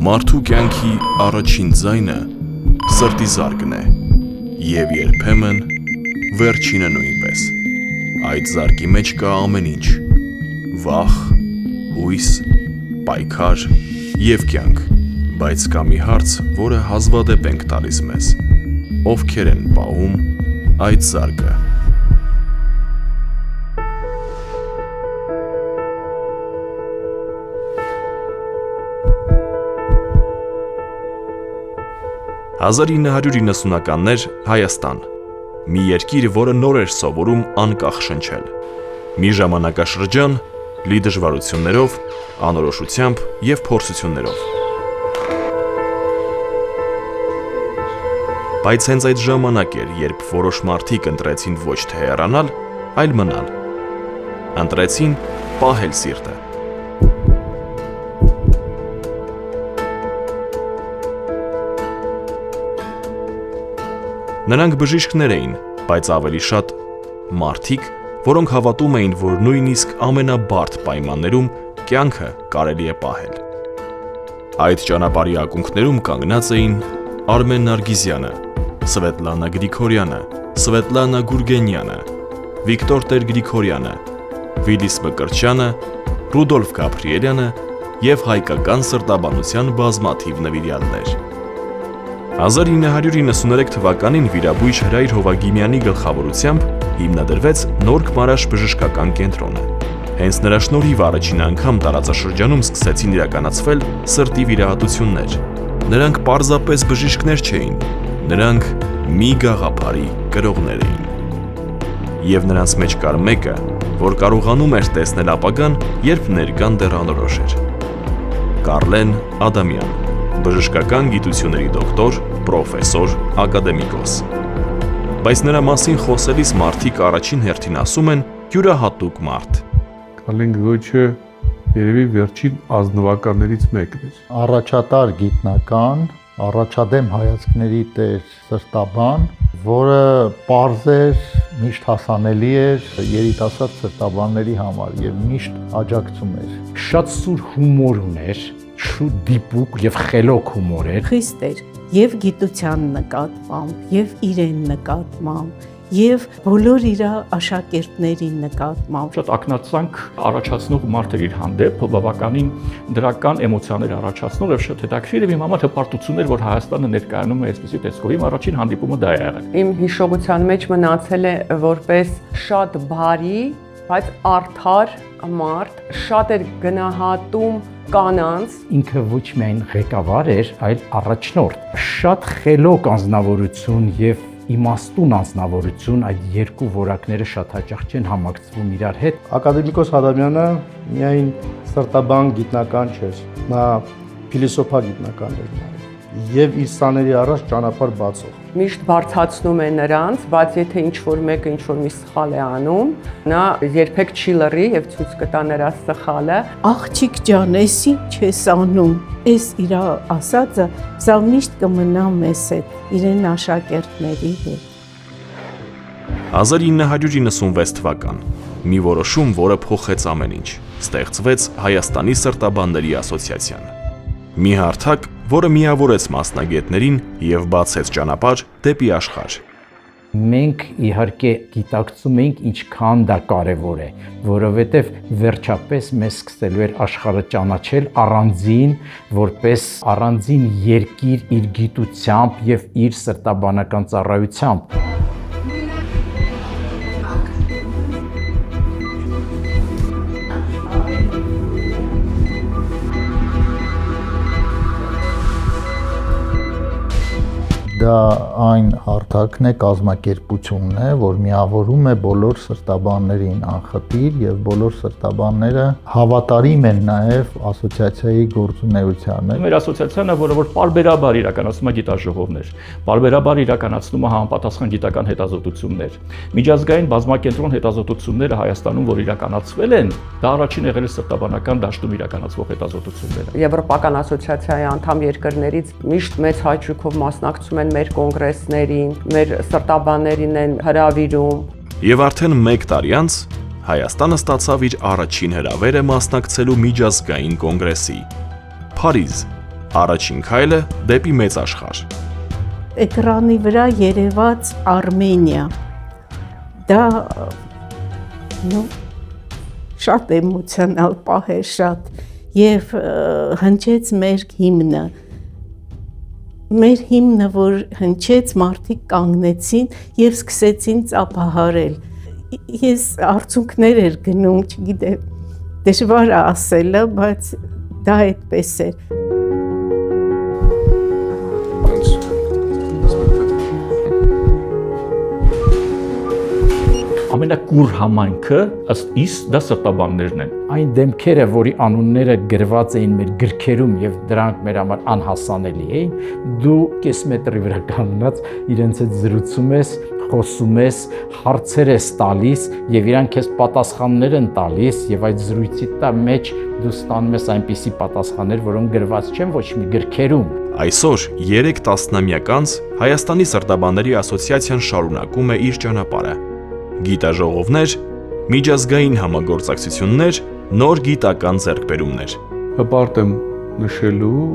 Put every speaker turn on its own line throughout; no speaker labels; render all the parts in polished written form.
Մարդու կյանքի առաջին ձայնը սրտի զարկն է և երբեմն վերջինը նույնպես։ Այդ զարկի մեջ կա ամեն ինչ՝ վախ, հույս, պայքար և կյանք, բայց կա մի հարց, որը հազվադեպ ենք տալիս մեզ. ովքեր են պահում այդ զարկը։ «1990-ականներ Հայաստան, մի երկիր, որը նոր էր սովորում անկախ շնչել, մի ժամանակաշրջան լի դժվարություններով, անորոշությամբ և փորձություններով։ Բայց հենց այդ ժամանակ էր, երբ որոշ մարդիկ ընտրեցին ոչ թե հեռանալ, այլ մնալ, ընտրեցին պահել սիրտը։ Նրանք բժիշկներ էին, բայց ավելի շատ մարդիկ, որոնք հավատում էին, որ նույնիսկ ամենաբարդ պայմաններում կյանքը կարելի է պահել։ Այդ ճանապարհի ակունքներում կանգնած էին Արմեն Նարգիզյանը, Սվետլանա Գրիգորյանը, Սվետլանա Գուրգենյանը, Վիկտոր Տեր-Գրիգորյանը, Վիլիս Մկրտչյանը, Ռուդոլֆ Գաբրիելյանը և հայկական սրտաբանության բազմաթիվ նվիրյալներ։ 1993 թվականին վիրաբույժ Հրայր Հովագիմյանի գլխավորությամբ հիմնադրվեց Նորք Մարաշ բժշկական կենտրոնը։ Հենց նրա շնորհիվ առաջին անգամ տարածաշրջանում սկսեցին իրականացվել սրտի վիրահատություններ։ Նրանք պարզապես բժիշկներ չէին, նրանք մի գաղափարի կրողներ էին։ Եվ նրանց մեջ կար մեկը, որ կարողանում էր տեսնել ապագան, երբ ներկան դեռ անորոշ էր։ Կարլեն Ադամյան, բժշկական գիտությունների դոկտոր, պրոֆեսոր, ակադեմիկոս։ Բայց նրա մասին խոսելիս մարդիկ առաջին հերթին ասում են յուրահատուկ մարդ։
Կարլեն Գրիգորյանը երևի վերջին ազնվականներից մեկն էր։
Առաջատար գիտնական, առաջադեմ հայացքների տեր սրտաբան, որը պարզ էր, միշտ հասանելի էր երիտասարդ սրտաբանների համար և միշտ աջակցում էր։
Շատ սուր հումոր ուներ, շուտ դիպուկ և խելոք հումոր էր։
Խիստ էր և գիտության նկատմամբ, և իրեն նկատմամբ, և բոլոր իր աշակերտների նկատմամբ։
Շատ ակնածանք առաջացնող մարդ էր իր հանդեպ, բավականին դրական էմոցիաներ առաջացնող և շատ հետաքրքիր էր իմ համար հպարտություններ, որ Հայաստանը ներկայանում է այսպիսի տեսքով։ Իմ առաջին հանդիպումը դա է եղել։
Իմ հիշողության մեջ մնացել է որպես շատ բարի, բայց արդար մարդ, շատ էր գնահատում կանանց։
Ինքը ոչ միայն ղեկավար էր, այլ առաջնորդ։ Շատ խելոք անձնավորություն և իմաստուն անձնավորություն, այդ երկու որակները շատ հաճախ չեն համակցվում իրար հետ։
Ակադեմիկոս Ադամյանը միայն սրտաբան գիտնական չէր, նա փիլիսոփա գիտնական էր և իր սաների առաջ ճանապարհ բացող։
Միշտ բարձրացնում է նրանց, բայց եթե ինչ-որ մեկը ինչ-որ մի սխալ է անում, նա երբեք չի լռի և ցույց կտա նրա սխալը։
Աղջիկ ջան, ես ինչ ես անում։ Այս իր ասածը սա միշտ կմնա մեզ հետ, իրեն աշակերտների հետ։
1996 թվական մի որոշում, որը փոխեց ամեն ինչ, ստեղծվեց Հայաստանի սրտաբանների ասոցիացիան։ Մի հարթակ, որը միավորեց մասնագետներին և բացեց ճանապարհ դեպի աշխարհ։
Մենք իհարկե գիտակցում էինք ինչքան դա կարևոր է, որովհետև վերջապես մեզ սկսելու էր աշխարհը ճանաչել առանձին, որպես առանձին երկիր իր գիտությամբ և իր սրտաբանական ծառայությամբ։
Դա այն հարթակն է, կազմակերպությունն է, որ միավորում է բոլոր սրտաբաններին անխտիր և բոլոր սրտաբանները հավատարիմ են նաև ասոցիացիայի գործունեությանը։
Մեր ասոցիացիան, որը պարբերաբար իրականացնում է գիտաժողովներ, պարբերաբար իրականացնում է համապատասխան գիտական հետազոտություններ։ Միջազգային բազմակենտրոն հետազոտությունները Հայաստանում, որ իրականացվել են, դա առաջին եղել է սրտաբանական դաշտում իրականացվող հետազոտությունները։
Եվրոպական ասոցիացիայի անդամ երկրներից միշտ մեծ հաճույքով մասնակցում են մեր կոնգրեսներին, մեր սրտաբաններին են հրավիրում։
Եվ արդեն 1 տարի անց Հայաստանը ստացավ իր առաջին հրավերը մասնակցելու միջազգային կոնգրեսի։ Փարիզ, Առաջին քայլը դեպի մեծ աշխարհ։
Էկրանի վրա երևաց Արմենիա։ Դա շատ էմոցիոնալ պահ էր, շատ, եւ հնչեց մեր հիմնը, որ հնչեց, մարդիկ կանգնեցին եւ սկսեցին ծափահարել։ Ես արցունքներ էր գնում, չգիտեմ, դժվար է ասելը, բայց դա այդպես էր։
Ամենակուր համայնքը ըստ իս դա սրտաբաններն են։
Այն դեմքերը, որի անունները գրված էին մեր գրքերում եւ դրանք մեր համար անհասանելի էին, դու կես մետրի վրա կանգնած իրենց հետ զրուցում ես, խոսում ես, հարցեր ես տալիս եւ իրանք քեզ պատասխաններ են տալիս եւ այդ զրույցի մեջ դու ստանում ես այնպիսի պատասխաններ, որոնք գրված չեն ոչ մի գրքերում։
Այսօր 3 տասնամյակ անց Հայաստանի սրտաբանների ասոցիացիան շարունակում է իր ճանապարհը։ Գիտաժողովներ, միջազգային համագործակցություններ, նոր գիտական ձեռքբերումներ։
Հպարտ եմ նշելու,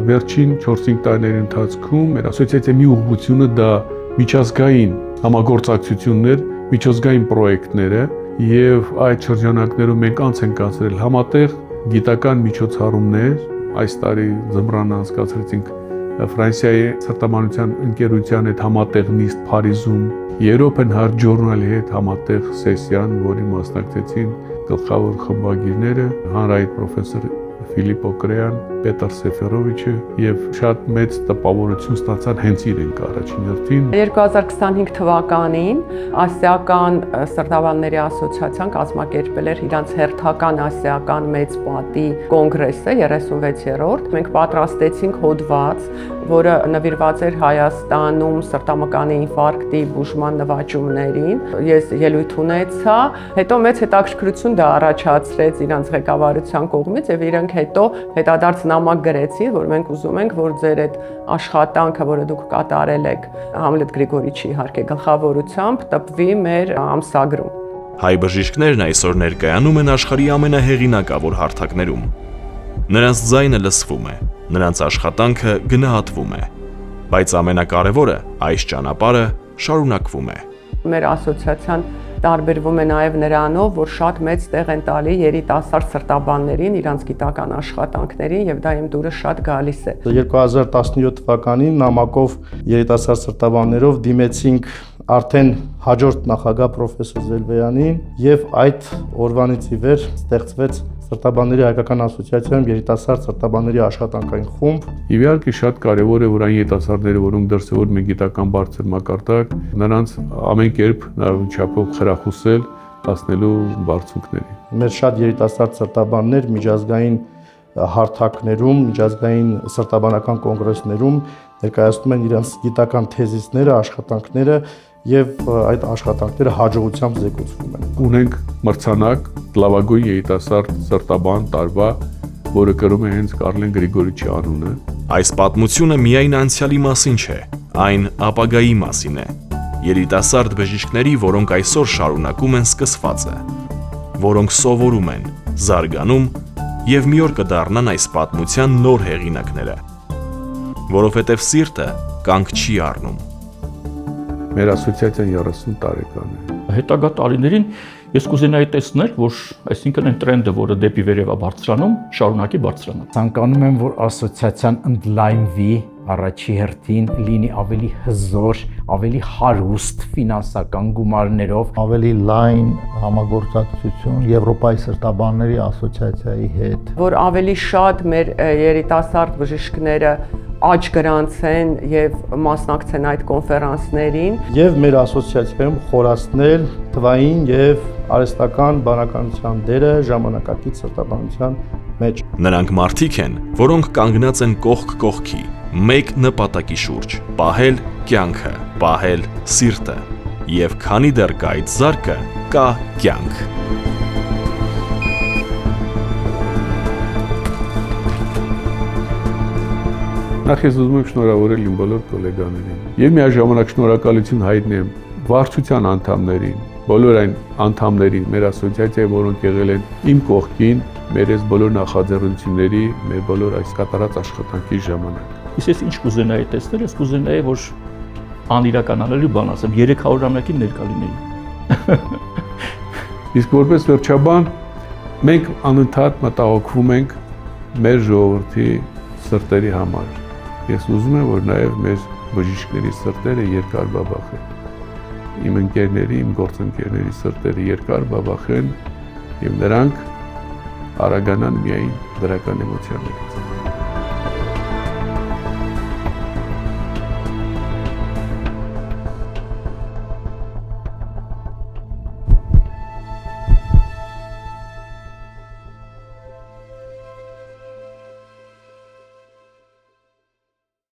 վերջին 4-5 տարիների ընթացքում մեր ասոցիացիայի մի ուղղությունը դա միջազգային համագործակցություններ, միջազգային պրոյեկտները եւ այդ շրջանակներում մենք անց ենք կացրել համատեղ գիտական միջոցառումներ։ Այս տարի ձմռանը անցկացրեցինք Ֆրանսիայի սրտաբանության ընկերության հետ համատեղ նիստ Փարիզում, European Heart Journal-ի հետ համատեղ սեսիան, որի մասնակցեցին գլխավոր խմբագիրները, հանրահայտ պրոֆեսոր Ֆիլիպ Օկրեան, Պետր Սեֆերովիչը եւ շատ մեծ տպավորություն ստացան հենց իրենք առաջին հերթին։
2025 թվականին Ասիական սրտաբանների ասոցիացիան կազմակերպել էր իրանց հերթական ասիական մեծ պատի կոնգրեսը 36-րդ։ Մենք պատրաստեցինք հոդված, որը նվիրված էր Հայաստանում սրտամկանի ինֆարկտի բուժման նվաճումներին։ Ես ելույթ ունեցա, հետո մեծ հետաքրքրություն դա առաջացրեց իրանց ղեկավարության կողմից եւ իրենք հետո հետադարձ նամակ գրեցին, որ մենք ուզում ենք, որ ձեր այդ աշխատանքը, որը դուք կատարել եք Համլետ Գրիգորիչի իհարկե գլխավորությամբ, տպվի մեր ամսագրում։
Հայ բժիշկներն այսօր ներկայանում են աշխարհի ամենահեղինակավոր հարթակներում։ Նրանց ձայնը լսվում է, նրանց աշխատանքը գնահատվում է, բայց ամենակարևորը այս ճանապարհը շարունակվում է։
Մեր ասոցիացիան տարբերվում է նաև նրանով, որ շատ մեծ տեղ են տալի երիտասարդ սրտաբաններին, իրանց գիտական աշխատանքներին եւ դա իմ դուրը շատ գալիս է։
2017 թվականին նամակով երիտասարդ սրտաբաններով դիմեցինք արդեն հաջորդ նախագահ պրոֆեսոր Զելվեյանին եւ այդ օրվանից ի վեր ստեղծվեց Սրտաբանների հայկական ասոցիացիայում երիտասարդ սրտաբանների աշխատանքային խումբ։
Իհարկե շատ կարևոր է, որ այն երիտասարդները, որոնք դրսևորում են գիտական բարձր մակարդակ, նրանց ամեն կերպ հնարավոր չափով խրախուսել հասնելու բարձունքների։
Մեր շատ երիտասարդ սրտաբաններ միջազգային հարթակներում, միջազգային սրտաբանական կոնգրեսներում ներկայացնում են իրենց գիտական թեզիսները, աշխատանքները եւ այդ աշխատանքները հաջողությամբ զեկուցվում են։
Ունենք մրցանակ լավագույն երիտասարդ սրտաբան տարվա, որը կրում է հենց Կարլեն Գրիգորիչի անունը։
Այս պատմությունը միայն անցյալի մասին չէ, այն ապագայի մասին է։ Երիտասարդ բժիշկների, որոնք այսօր շարունակում են սկսվածը, որոնք սովորում են, զարգանում եւ մի օր կդառնան այս պատմության նոր հեղինակները, որովհետեւ սիրտը կանգ չի առնում։
Մեր ասոցիացիան 30 տարեկան է։
Հետագա տարիներին ես կուզենայի տեսնել, որ այսինքն այն տրենդը, որը դեպի վերև է բարձրանում, շարունակի բարձրանալ։
Ցանկանում եմ, որ ասոցիացիան ընդլայնվի, առաջի հերթին լինի ավելի հզոր, ավելի հարուստ ֆինանսական գումարներով,
ավելի լայն համագործակցություն Եվրոպայի սրտաբանների ասոցիացիայի հետ,
որ ավելի շատ մեր երիտասարդ բժիշկները աճ գրանցեն եւ մասնակցեն այդ կոնֆերանսներին
Եվ մեր ասոցիացիայում խորացնել թվային եւ արհեստական բանականության դերը ժամանակակից սրտաբանության մեջ։
Նրանք մարդիկ են, որոնք կանգնած են կողք կողքի, մեկ նպատակի շուրջ՝ պահել կյանքը, պահել սիրտը։ Եվ քանի դեռ կա այդ զարկը, կա կյանք։
Նախ ես ուզում եմ շնորհավորել իմ բոլոր գոլեգաներին եւ միաժամանակ շնորհակալություն հայտնեմ վարչության անդամներին, բոլոր այն անդամներին մեր ասոցիացիայի, որոնք եղել են իմ կողքին, մեր այս բոլոր նախաձեռնությունների, մեր բոլոր այս կատարած աշխատանքի ժամանակ։
Իսկ ես ինչ կուզենայի տեսնել, ես կուզենայի, որ անիրականանալու բան ասեմ, 300 ժամանակին ներկա լինեի։
Իսկ որպես վերջաբան, մենք անընդհատ մտահոգվում ենք մեր ժողովրդի սրտերի համար։ Ես ուզում եմ, որ նաև մեր բժիշկների սրտերը երկար բաբախեն։ Իմ ընկերների, իմ գործընկերների սրտերը երկար բաբախեն եւ նրանք արագանան միայն դրական էմոցիաներից։